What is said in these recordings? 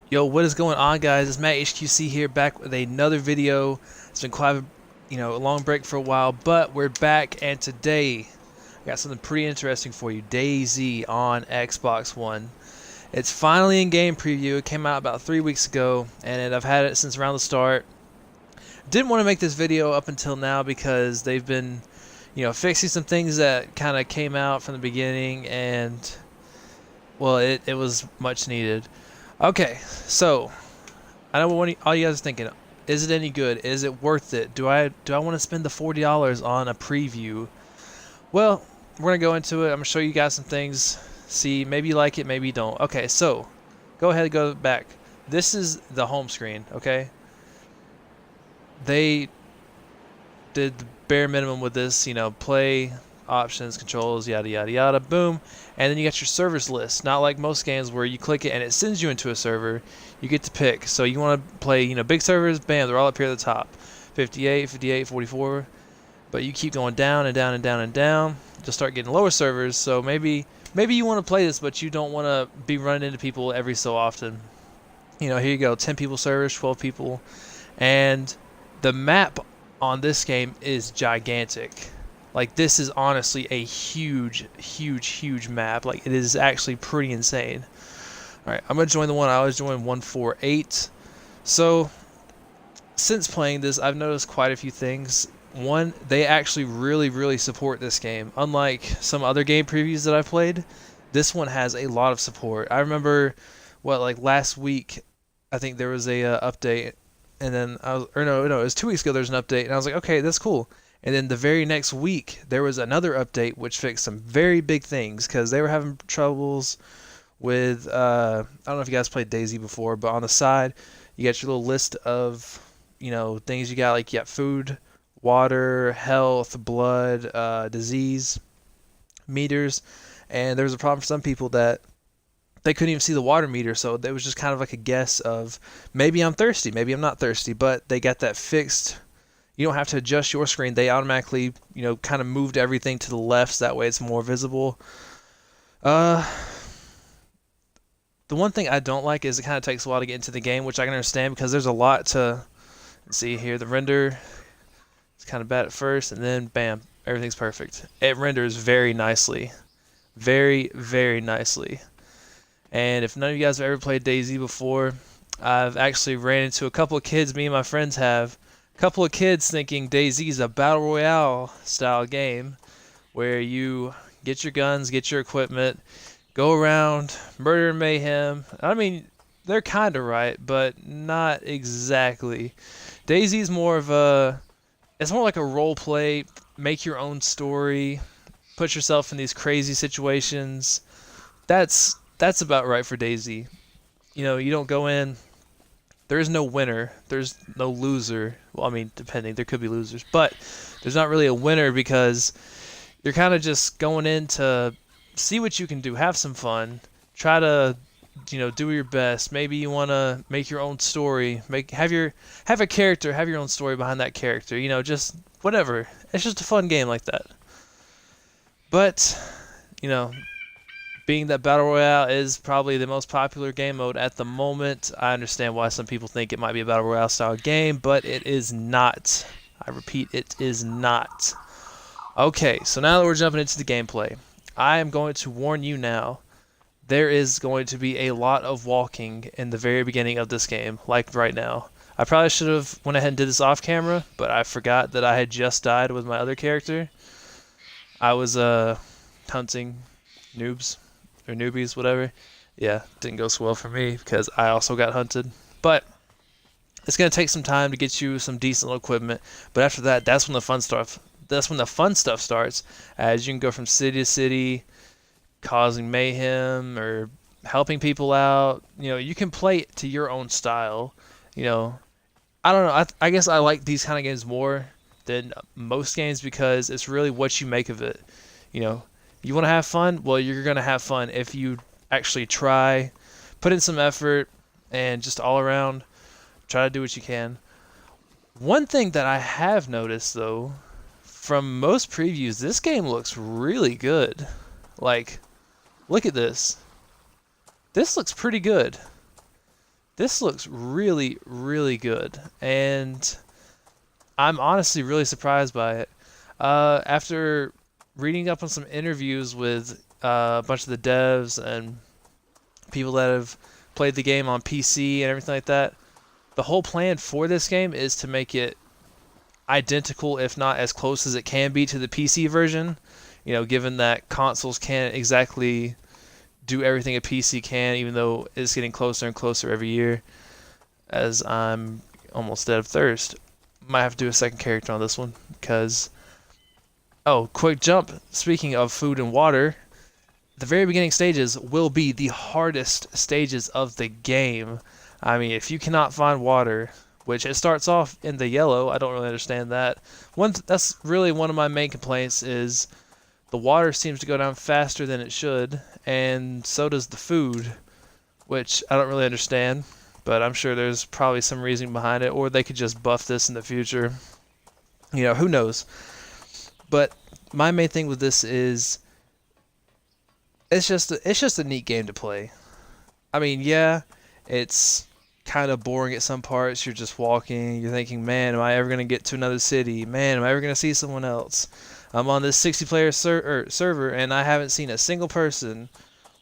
Yo, what is going on, guys? It's Matt HQC here, back with another video. It's been quite a long break for a while, but we're back, and today I got something pretty interesting for you. Dayz on Xbox One. It's finally in game preview. It came out about 3 weeks ago, and I've had it since around the start. Didn't want to make this video up until now because they've been, fixing some things that kind of came out from the beginning, and well, it was much needed. Okay, so I know what all you guys are thinking. Is it any good? Is it worth it? Do I want to spend the $40 on a preview? Well, we're gonna go into it. I'm gonna show you guys some things. See, maybe you like it, maybe you don't. Okay, so go ahead and go back. This is the home screen. Okay, they did the bare minimum with this. Play options, controls, yada yada yada, boom, and then you got your servers list. Not like most games where you click it and it sends you into a server. You get to pick. So you want to play, big servers, bam, they're all up here at the top. 58, 58, 44. But you keep going down and down and down and down. You'll start getting lower servers. So maybe you want to play this, but you don't want to be running into people every so often. Here you go, 10 people servers, 12 people, and the map on this game is gigantic. Like, this is honestly a huge, huge, huge map. Like, it is actually pretty insane. Alright, I'm going to join the one I always join, 148. So, since playing this, I've noticed quite a few things. One, they actually really, really support this game. Unlike some other game previews that I've played, this one has a lot of support. I remember, like last week, I think there was a update, and then no, it was 2 weeks ago. There's an update, and I was like, okay, that's cool. And then the very next week, there was another update which fixed some very big things because they were having troubles with. I don't know if you guys played Dayz before, but on the side, you got your little list of things you got, like you got food, water, health, blood, disease meters, and there was a problem for some people that they couldn't even see the water meter, so it was just kind of like a guess of maybe I'm thirsty, maybe I'm not thirsty, but they got that fixed. You don't have to adjust your screen. They automatically, kind of moved everything to the left so that way it's more visible. Uh, the one thing I don't like is it kind of takes a while to get into the game, which I can understand because there's a lot to see here. The render is kind of bad at first, and then bam, everything's perfect. It renders very nicely. Very, very nicely. And if none of you guys have ever played Dayz before, I've actually ran into a couple of kids, me and my friends have, couple of kids thinking Dayz is a battle royale style game where you get your guns, get your equipment, go around, murder and mayhem. I mean, they're kind of right, but not exactly. Dayz is more of it's more like a role play, make your own story, put yourself in these crazy situations. That's about right for Dayz. You don't go in. There is no winner. There's no loser. Well, I mean, depending, there could be losers, but there's not really a winner because you're kind of just going in to see what you can do, have some fun, try to, do your best. Maybe you want to make your own story, have a character, have your own story behind that character. Just whatever. It's just a fun game like that. But, you know, being that Battle Royale is probably the most popular game mode at the moment, I understand why some people think it might be a Battle Royale style game, but it is not. I repeat, it is not. Okay, so now that we're jumping into the gameplay, I am going to warn you now, there is going to be a lot of walking in the very beginning of this game, like right now. I probably should have went ahead and did this off camera, but I forgot that I had just died with my other character. I was hunting noobs. Or newbies, whatever. Yeah, didn't go so well for me because I also got hunted. But it's gonna take some time to get you some decent equipment. But after that, that's when the fun stuff. That's when the fun stuff starts. As you can go from city to city, causing mayhem or helping people out. You can play it to your own style. I don't know. I guess I like these kind of games more than most games because it's really what you make of it. You want to have fun? Well, you're going to have fun if you actually try, put in some effort, and just all around try to do what you can. One thing that I have noticed, though, from most previews, this game looks really good. Like, look at this. This looks pretty good. This looks really, really good, and I'm honestly really surprised by it. After reading up on some interviews with a bunch of the devs and people that have played the game on PC and everything like that, the whole plan for this game is to make it identical, if not as close as it can be to the PC version. You know, given that consoles can't exactly do everything a PC can, even though it's getting closer and closer every year, as I'm almost dead of thirst. Might have to do a second character on this one, because... Oh, quick jump. Speaking of food and water, the very beginning stages will be the hardest stages of the game. I mean, if you cannot find water, which it starts off in the yellow, I don't really understand that. That's really one of my main complaints is the water seems to go down faster than it should, and so does the food, which I don't really understand, but I'm sure there's probably some reason behind it, or they could just buff this in the future. You know, who knows? But my main thing with this is it's just a neat game to play. I mean, yeah, it's kind of boring at some parts. You're just walking, you're thinking, man, am I ever going to get to another city? Man, am I ever going to see someone else? I'm on this 60-player server, and I haven't seen a single person.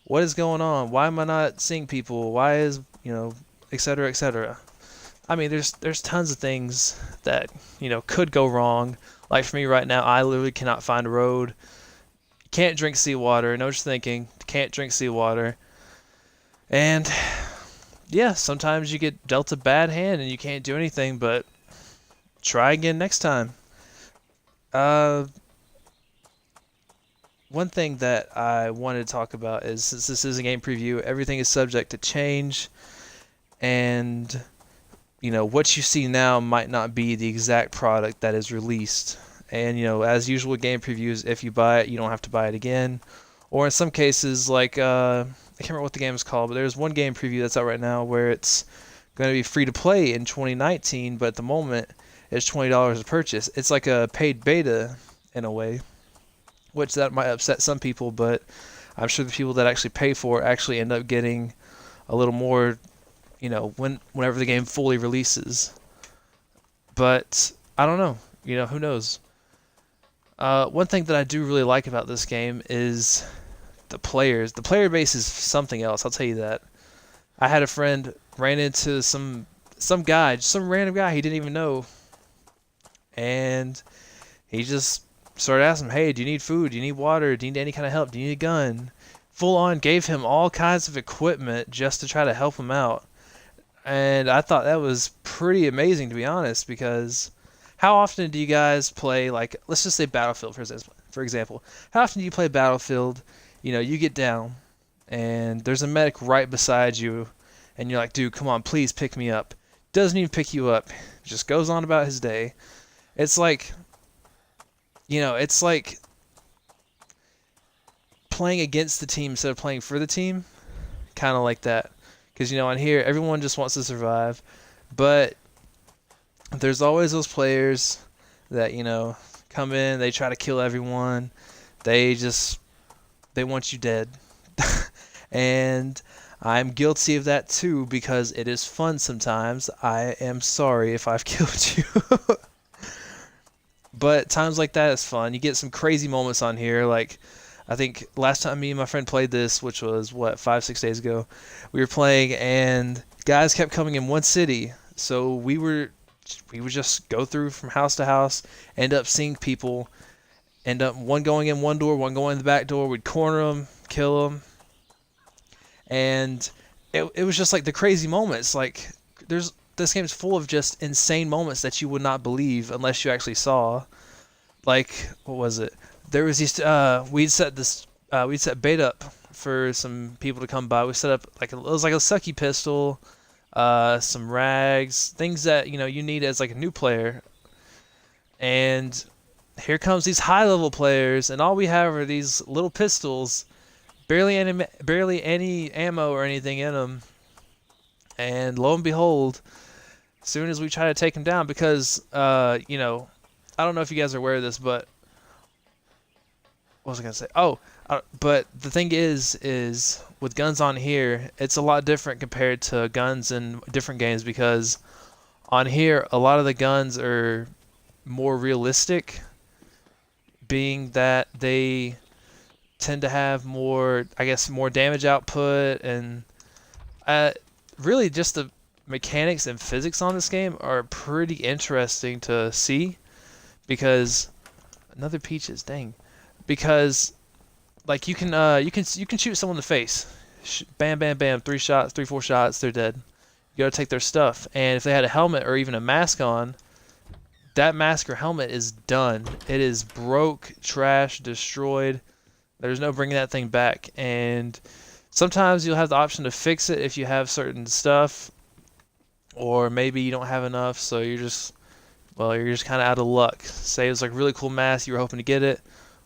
What is going on? Why am I not seeing people? Why is, you know, etc., etc. I mean, there's tons of things that, you know, could go wrong. Like for me right now, I literally cannot find a road. Can't drink seawater. I know what you're thinking. Can't drink seawater. And yeah, sometimes you get dealt a bad hand and you can't do anything, but try again next time. One thing that I wanted to talk about is, since this is a game preview, everything is subject to change, and you know, what you see now might not be the exact product that is released. And, you know, as usual with game previews, if you buy it, you don't have to buy it again. Or in some cases, like, I can't remember what the game is called, but there's one game preview that's out right now where it's going to be free to play in 2019, but at the moment, it's $20 to purchase. It's like a paid beta, in a way, which that might upset some people, but I'm sure the people that actually pay for it actually end up getting a little more, you know, whenever the game fully releases. But I don't know, you know, who knows. One thing that I do really like about this game is the players. The player base is something else, I'll tell you that. I had a friend ran into some guy, just some random guy he didn't even know, and he just started asking him, hey, do you need food? Do you need water? Do you need any kind of help? Do you need a gun? Full on gave him all kinds of equipment just to try to help him out. And I thought that was pretty amazing, to be honest, because how often do you guys play, like, let's just say Battlefield, for example. How often do you play Battlefield, you know, you get down, and there's a medic right beside you, and you're like, dude, come on, please pick me up. Doesn't even pick you up. Just goes on about his day. It's like, you know, it's like playing against the team instead of playing for the team. Kind of like that. Because, you know, on here, everyone just wants to survive. But there's always those players that, you know, come in, they try to kill everyone. They want you dead. And I'm guilty of that too, because it is fun sometimes. I am sorry if I've killed you. But times like that is fun. You get some crazy moments on here. Like, I think last time me and my friend played this, which was, 5-6 days ago, we were playing, and guys kept coming in one city. So we would just go through from house to house, end up seeing people, end up one going in one door, one going in the back door. We'd corner them, kill them. And it was just like the crazy moments. Like, this game's full of just insane moments that you would not believe unless you actually saw. Like, what was it? There was these, we'd set bait up for some people to come by. We set up, like, it was like a sucky pistol, some rags, things that, you know, you need as like a new player. And here comes these high level players, and all we have are these little pistols, barely any ammo or anything in them. And lo and behold, as soon as we try to take them down, because, you know, I don't know if you guys are aware of this, but what was I gonna say? Oh, but the thing is with guns on here, it's a lot different compared to guns in different games because on here, a lot of the guns are more realistic, being that they tend to have more, I guess, more damage output, and uh, really just the mechanics and physics on this game are pretty interesting to see because another peaches, dang, because like you can shoot someone in the face, bam, bam, bam, 3 shots, 4 shots, they're dead. You gotta take their stuff, and if they had a helmet or even a mask on, that mask or helmet is done. It is broke, trash, destroyed. There's no bringing that thing back. And sometimes you'll have the option to fix it if you have certain stuff, or maybe you don't have enough, so you're just kind of out of luck. Say it's like really cool mask, you were hoping to get it.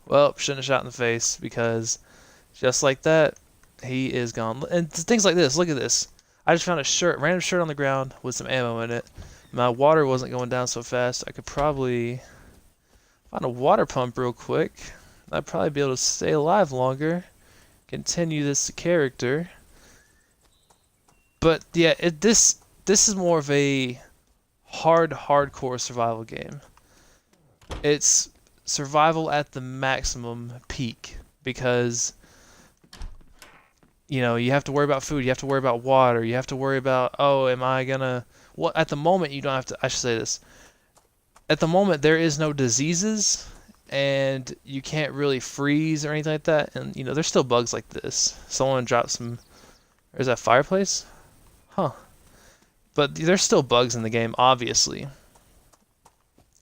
Well, shouldn't have shot in the face because just like that, he is gone. And things like this. Look at this. I just found a random shirt on the ground with some ammo in it. My water wasn't going down so fast. I could probably find a water pump real quick. I'd probably be able to stay alive longer. Continue this character. But yeah, this is more of a hardcore survival game. It's survival at the maximum peak because you have to worry about food, you have to worry about water, you have to worry about, oh, am I gonna... Well, at the moment, you don't have to... I should say this. At the moment, there is no diseases, and you can't really freeze or anything like that. And, there's still bugs like this. Someone dropped some... Is that fireplace? Huh. But there's still bugs in the game, obviously.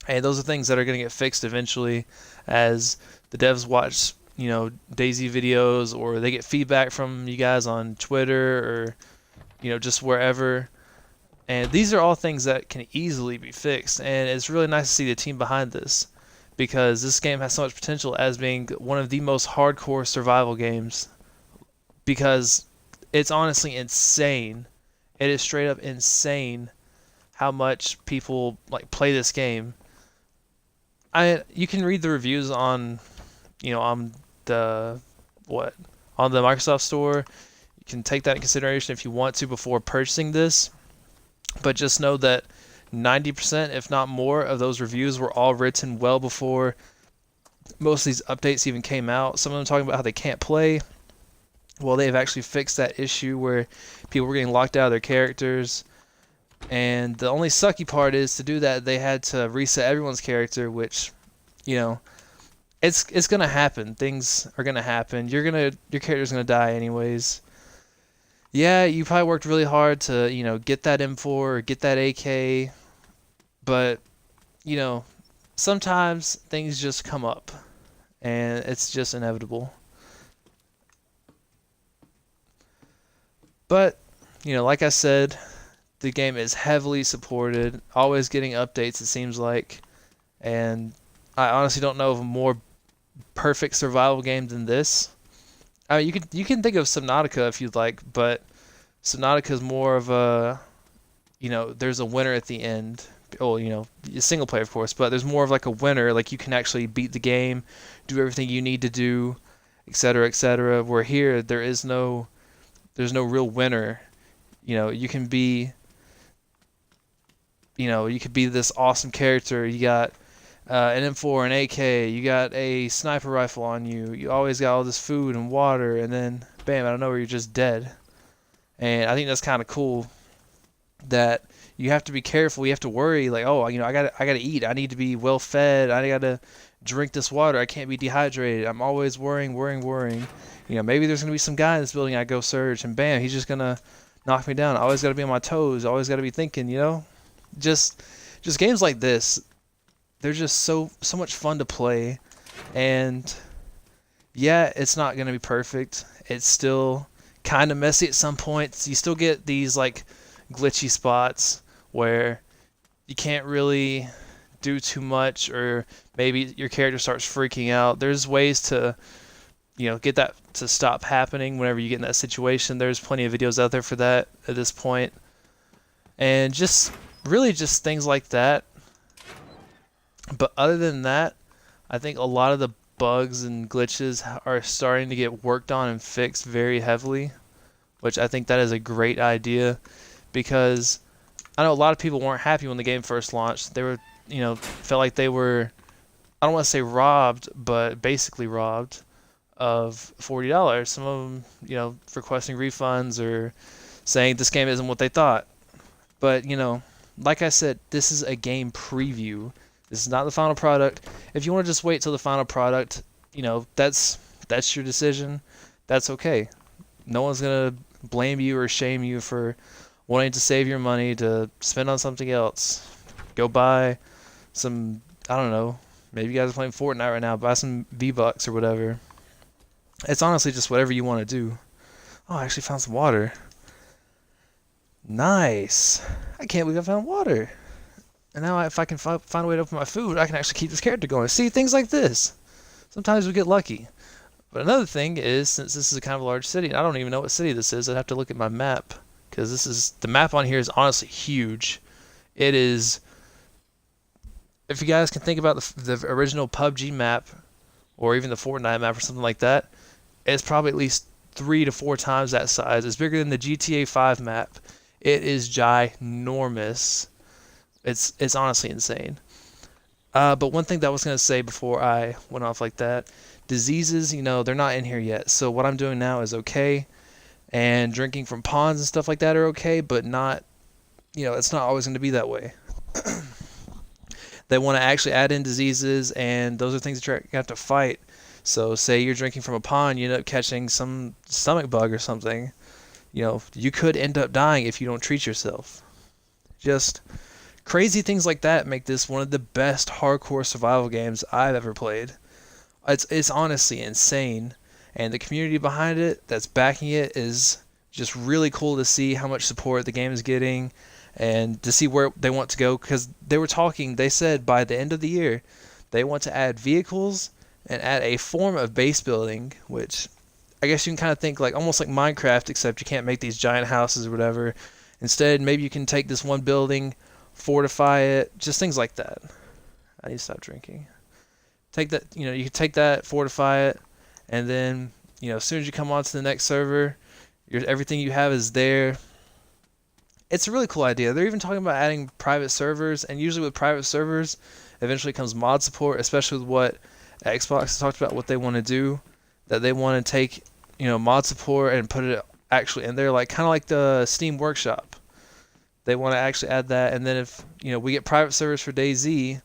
And those are things that are going to get fixed eventually as the devs watch, Dayz videos, or they get feedback from you guys on Twitter or, just wherever. And these are all things that can easily be fixed. And it's really nice to see the team behind this because this game has so much potential as being one of the most hardcore survival games because it's honestly insane. It is straight up insane how much people play this game. You can read the reviews on on the Microsoft Store. You can take that in consideration if you want to before purchasing this. But just know that 90%, if not more, of those reviews were all written well before most of these updates even came out. Some of them talking about how they can't play. Well, they've actually fixed that issue where people were getting locked out of their characters. And the only sucky part is to do that, they had to reset everyone's character, which, it's gonna happen. Things are gonna happen. Your character's gonna die anyways. Yeah, you probably worked really hard to, get that M4 or get that AK, but, sometimes things just come up, and it's just inevitable. But, like I said, the game is heavily supported, always getting updates, it seems like, and I honestly don't know of a more perfect survival game than this. I mean, you can think of Subnautica if you'd like, but Subnautica is more of a, there's a winner at the end. Oh, single player, of course, but there's more of like a winner. Like you can actually beat the game, do everything you need to do, etc., etc. Where here there's no real winner. You can be, you could be this awesome character. You got an M4, an AK, you got a sniper rifle on you. You always got all this food and water, and then bam, out of nowhere you're just dead. And I think that's kind of cool that you have to be careful. You have to worry, like, oh, I gotta eat. I need to be well fed. I gotta drink this water. I can't be dehydrated. I'm always worrying. Maybe there's gonna be some guy in this building I go search, and bam, he's just gonna knock me down. I always gotta be on my toes. Always gotta be thinking, just games like this. They're just so much fun to play, and yeah, it's not gonna be perfect. It's still kind of messy at some points. You still get these glitchy spots where you can't really do too much, or maybe your character starts freaking out. There's ways to get that to stop happening whenever you get in that situation. There's plenty of videos out there for that at this point, and just things like that. But other than that, I think a lot of the bugs and glitches are starting to get worked on and fixed very heavily, which I think that is a great idea because I know a lot of people weren't happy when the game first launched. They were, felt like they were, I don't want to say robbed, but basically robbed of $40. Some of them, requesting refunds or saying this game isn't what they thought. But, like I said, this is a game preview. This is not the final product. If you want to just wait till the final product, that's your decision. That's okay. No one's going to blame you or shame you for wanting to save your money to spend on something else. Go buy some, I don't know, maybe you guys are playing Fortnite right now, buy some V-Bucks or whatever. It's honestly just whatever you want to do. Oh, I actually found some water. Nice. I can't believe I found water. And now if I can find a way to open my food, I can actually keep this character going. See, things like this. Sometimes we get lucky. But another thing is, since this is a kind of a large city, and I don't even know what city this is, I'd have to look at my map. Because the map on here is honestly huge. It is, if you guys can think about the original PUBG map, or even the Fortnite map or something like that, it's probably at least 3 to 4 times that size. It's bigger than the GTA 5 map. It is ginormous. It's honestly insane. But one thing that I was going to say before I went off like that, diseases, they're not in here yet. So what I'm doing now is okay. And drinking from ponds and stuff like that are okay, but not, it's not always going to be that way. They want to actually add in diseases, and those are things that you have to fight. So say you're drinking from a pond, you end up catching some stomach bug or something. You could end up dying if you don't treat yourself. Just crazy things like that make this one of the best hardcore survival games I've ever played. It's honestly insane, and the community behind it that's backing it is just really cool to see how much support the game is getting and to see where they want to go, because they said by the end of the year they want to add vehicles and add a form of base building, which I guess you can kind of think like almost like Minecraft, except you can't make these giant houses or whatever. Instead, maybe you can take this one building, fortify it, just things like that. I need to stop drinking. Take that, you can take that, fortify it, and then, as soon as you come on to the next server, everything you have is there. It's a really cool idea. They're even talking about adding private servers, and usually with private servers, eventually comes mod support, especially with what Xbox has talked about what they want to do, that they want to take, mod support and put it actually in there, like kind of like the Steam Workshop. They want to actually add that, and then if, we get private servers for Dayz,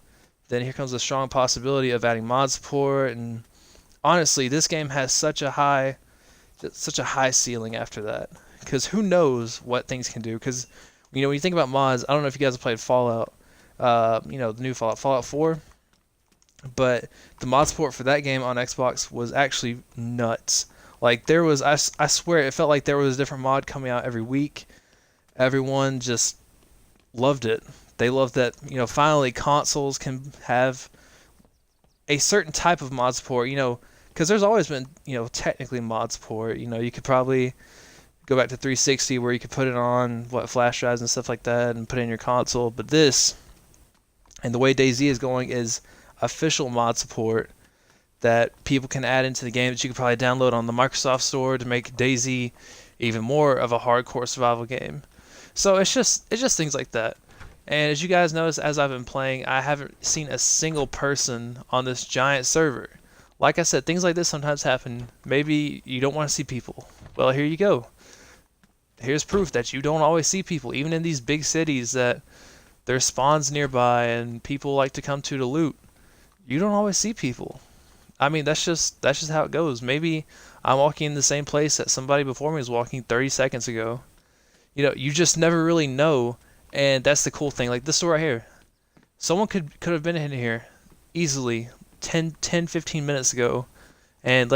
then here comes a strong possibility of adding mod support, and honestly, this game has such a high ceiling after that, because who knows what things can do, because, when you think about mods, I don't know if you guys have played Fallout, the new Fallout 4, but the mod support for that game on Xbox was actually nuts. Like, there was, I swear, it felt like there was a different mod coming out every week. Everyone just loved it. They loved that, finally consoles can have a certain type of mod support, because there's always been, technically mod support. You could probably go back to 360 where you could put it on, flash drives and stuff like that and put it in your console. But this, and the way Dayz is going, is official mod support that people can add into the game that you could probably download on the Microsoft Store to make Dayz even more of a hardcore survival game. So it's just things like that. And as you guys notice, as I've been playing, I haven't seen a single person on this giant server. Like I said, things like this sometimes happen. Maybe you don't want to see people. Well, here you go. Here's proof that you don't always see people, even in these big cities that there's spawns nearby and people like to come to loot. You don't always see people. I mean, that's just how it goes. Maybe I'm walking in the same place that somebody before me was walking 30 seconds ago. You just never really know, and that's the cool thing. Like this store right here, someone could have been in here easily 10-15 minutes ago, and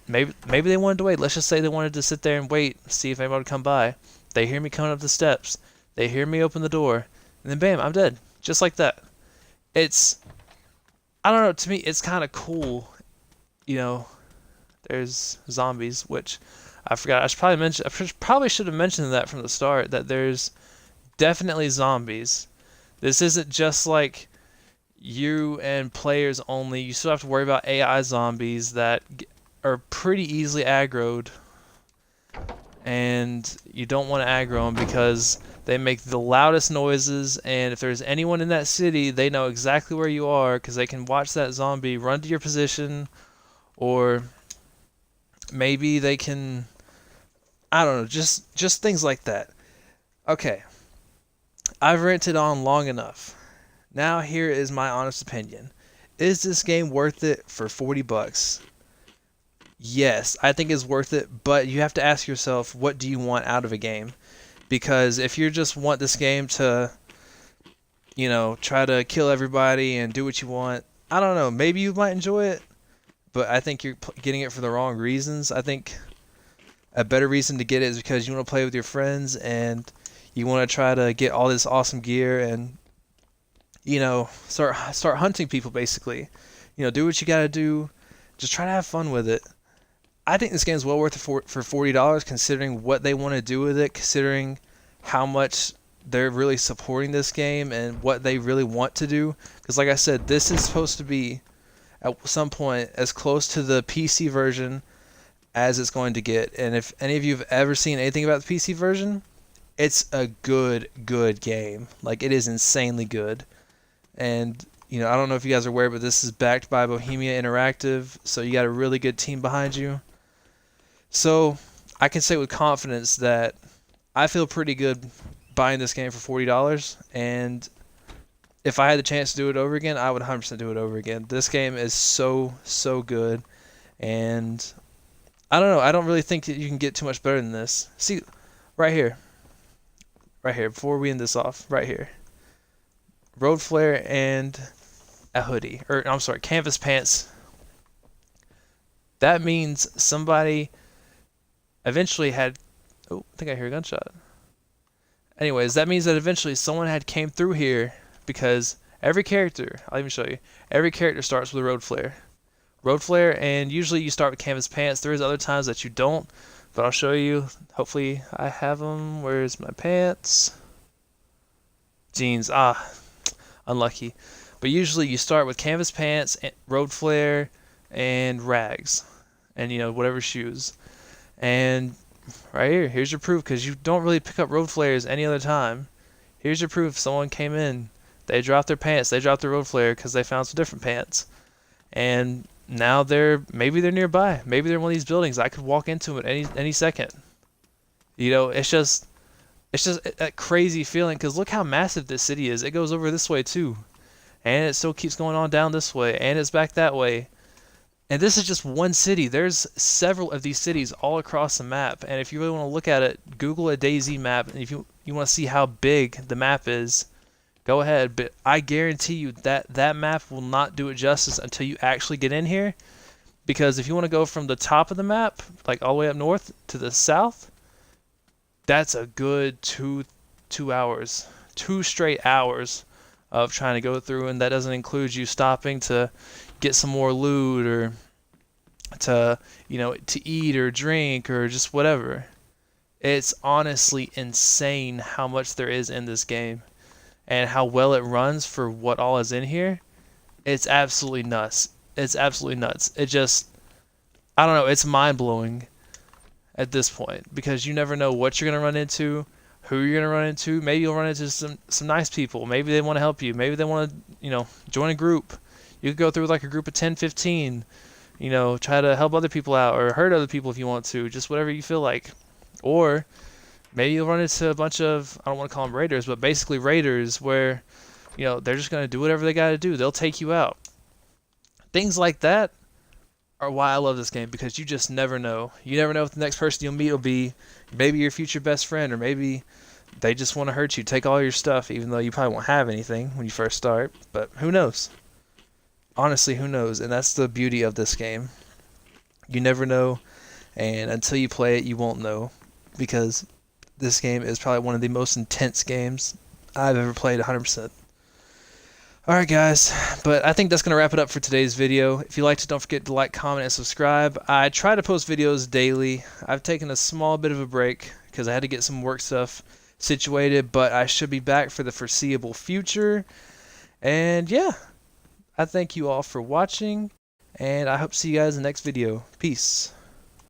maybe they wanted to wait. Let's just say they wanted to sit there and wait, see if anybody would come by. They hear me coming up the steps. They hear me open the door, and then bam, I'm dead. Just like that. I don't know, to me, it's kind of cool. There's zombies, which I forgot. I probably should have mentioned that from the start, that there's definitely zombies. This isn't just like, you and players only. You still have to worry about AI zombies that are pretty easily aggroed, and you don't want to aggro them because they make the loudest noises, and if there's anyone in that city, they know exactly where you are because they can watch that zombie run to your position, or maybe they can, I don't know, just things like that. Okay, I've rented on long enough. Now here is my honest opinion. Is this game worth it for 40 bucks? Yes, I think it's worth it, but you have to ask yourself, what do you want out of a game? Because if you just want this game to, try to kill everybody and do what you want, I don't know, maybe you might enjoy it, but I think you're getting it for the wrong reasons. I think a better reason to get it is because you want to play with your friends and you want to try to get all this awesome gear and, start hunting people basically. Do what you got to do. Just try to have fun with it. I think this game is well worth it for $40, considering what they want to do with it, considering how much they're really supporting this game and what they really want to do. Because like I said, this is supposed to be, at some point, as close to the PC version as it's going to get. And if any of you have ever seen anything about the PC version, it's a good game. Like, it is insanely good. And I don't know if you guys are aware, but this is backed by Bohemia Interactive, so you got a really good team behind you. So I can say with confidence that I feel pretty good buying this game for $40, and if I had the chance to do it over again, I would 100% do it over again. This game is so good, and I don't know, I don't really think that you can get too much better than this. See, right here, before we end this off, right here, road flare and a hoodie, or I'm sorry, canvas pants. That means somebody eventually had, oh, I think I hear a gunshot. Anyways, that means that eventually someone had came through here, because every character, I'll even show you, every character starts with a road flare. Road flare, and usually you start with canvas pants. There is other times that you don't, but I'll show you. Hopefully I have them. Where's my pants? Jeans, unlucky. But usually you start with canvas pants, road flare, and rags, and whatever shoes. And right here, here's your proof, because you don't really pick up road flares any other time. Here's your proof. Someone came in, they dropped their pants, they dropped their road flare because they found some different pants, and now maybe they're nearby, maybe they're in one of these buildings. I could walk into them at any second. It's just a crazy feeling, because look how massive this city is. It goes over this way too, and it still keeps going on down this way, and it's back that way. And this is just one city. There's several of these cities all across the map. And if you really want to look at it, Google a Dayz map. And if you want to see how big the map is, go ahead. But I guarantee you that map will not do it justice until you actually get in here. Because if you want to go from the top of the map, like all the way up north to the south, that's a good two hours. 2 straight hours of trying to go through. And that doesn't include you stopping to get some more loot, or to eat or drink or just whatever. It's honestly insane how much there is in this game and how well it runs for what all is in here. It's absolutely nuts. It just, I don't know, it's mind-blowing at this point, because you never know what you're going to run into, who you're going to run into. Maybe you'll run into some nice people. Maybe they want to help you. Maybe they want to join a group. You could go through like a group of 10, 15, try to help other people out or hurt other people if you want to, just whatever you feel like. Or maybe you'll run into a bunch of, I don't want to call them raiders, but basically raiders where, they're just going to do whatever they got to do. They'll take you out. Things like that are why I love this game, because you just never know. You never know if the next person you'll meet will be maybe your future best friend, or maybe they just want to hurt you, take all your stuff, even though you probably won't have anything when you first start. But who knows? Honestly, who knows? And that's the beauty of this game. You never know, and until you play it, you won't know, because this game is probably one of the most intense games I've ever played 100%. Alright guys, but I think that's going to wrap it up for today's video. If you liked it, don't forget to like, comment, and subscribe. I try to post videos daily. I've taken a small bit of a break because I had to get some work stuff situated, but I should be back for the foreseeable future. And yeah. I thank you all for watching, and I hope to see you guys in the next video. Peace.